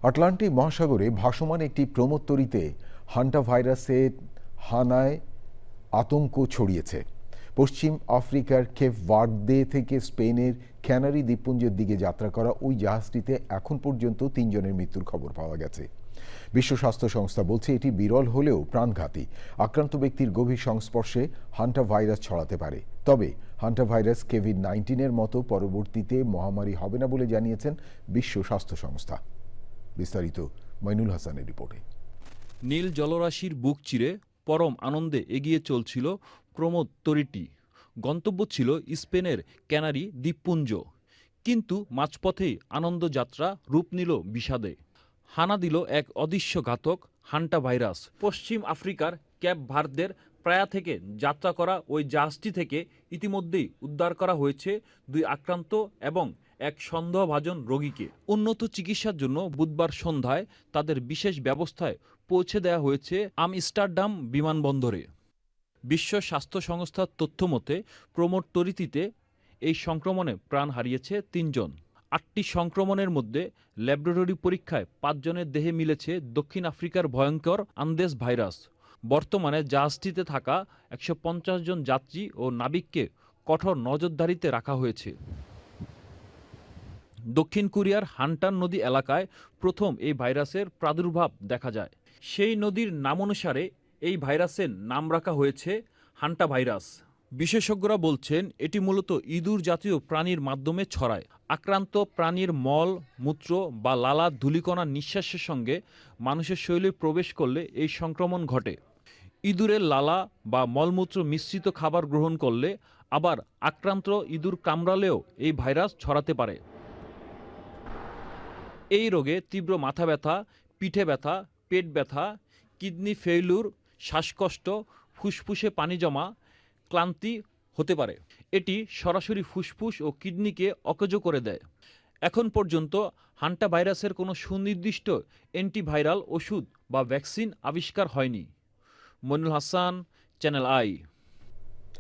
Atlantic মহাসাগরে ভাসমান একটি প্রমোত্তরীতে হান্টা ভাইরাসের হানায় আতঙ্ক ছড়িয়েছে। পশ্চিম আফ্রিকার কেপ ভার্দে থেকে স্পেনের ক্যানারি দ্বীপপুঞ্জের দিকে যাত্রা করা ওই জাহাজটিতে এখন পর্যন্ত ৩ জনের মৃত্যুর খবর পাওয়া গেছে। বিশ্ব স্বাস্থ্য সংস্থা বলছে এটি বিরল হলেও প্রাণঘাতী। আক্রান্ত ব্যক্তির গভীর সংস্পর্শে হান্টা ভাইরাস ছড়াতে পারে। তবে হান্টা ভাইরাস কোভিড-19-এর মতো পরবর্তীতে মহামারী হবে না বলে জানিয়েছেন বিশ্ব স্বাস্থ্য সংস্থা। বিস্তারিত মইনুল হাসানের রিপোর্টে। নীল জলরাশির বুক চিরে পরম আনন্দে এগিয়ে চলছিল প্রমোত্তরীটি। গন্তব্য ছিল স্পেনের ক্যানারি দ্বীপপুঞ্জ। কিন্তু মাঝপথেই আনন্দযাত্রা রূপ নিল বিষাদে। হানা দিল এক অদৃশ্য ঘাতক হান্টা ভাইরাস। পশ্চিম আফ্রিকার ক্যাপ ভার্দের প্রায়া থেকে যাত্রা করা ওই জাহাজটি থেকে ইতিমধ্যেই উদ্ধার করা হয়েছে 2 আক্রান্ত এবং এক সন্দেহভাজন রোগীকে। উন্নত চিকিৎসার জন্য বুধবার সন্ধ্যায় তাদের বিশেষ ব্যবস্থায় পৌঁছে দেওয়া হয়েছে আমস্টারডাম বিমানবন্দরে। বিশ্ব স্বাস্থ্য সংস্থার তথ্য মতে প্রমোত্তরীতে এই সংক্রমণে প্রাণ হারিয়েছে ৩ জন। 8টি সংক্রমণের মধ্যে ল্যাবরেটরি পরীক্ষায় 5 জনের দেহে মিলেছে দক্ষিণ আফ্রিকার ভয়ঙ্কর আন্দেস ভাইরাস। বর্তমানে জাহাজটিতে থাকা 150 জন যাত্রী ও নাবিককে কঠোর নজরদারিতে রাখা হয়েছে। দক্ষিণ কোরিয়ার হান্টান নদী এলাকায় প্রথম এই ভাইরাসের প্রাদুর্ভাব দেখা যায়। সেই নদীর নামানুসারে এই ভাইরাসের নাম রাখা হয়েছে হান্টা ভাইরাস। বিশেষজ্ঞরা বলছেন এটি মূলত ইঁদুর জাতীয় প্রাণীর মাধ্যমে ছড়ায়। আক্রান্ত প্রাণীর মল, মূত্র বা লালা ধূলিকণা নিঃশ্বাসের সঙ্গে মানুষের শরীরে প্রবেশ করলে এই সংক্রমণ ঘটে। ইঁদুরের লালা বা মলমূত্র মিশ্রিত খাবার গ্রহণ করলে, আবার আক্রান্ত ইঁদুর কামড়ালেও এই ভাইরাস ছড়াতে পারে। এই রোগে তীব্র মাথা ব্যথা, পিঠে ব্যথা, পেট ব্যথা, কিডনি ফেইলুর, শ্বাসকষ্ট, ফুসফুসে পানি জমা, ক্লান্তি হতে পারে। এটি সরাসরি ফুসফুস ও কিডনিকে অকেজো করে দেয়। এখন পর্যন্ত হান্টা ভাইরাসের কোনো সুনির্দিষ্ট অ্যান্টিভাইরাল ওষুধ বা ভ্যাকসিন আবিষ্কার হয়নি। Moinul Hasan, channel I.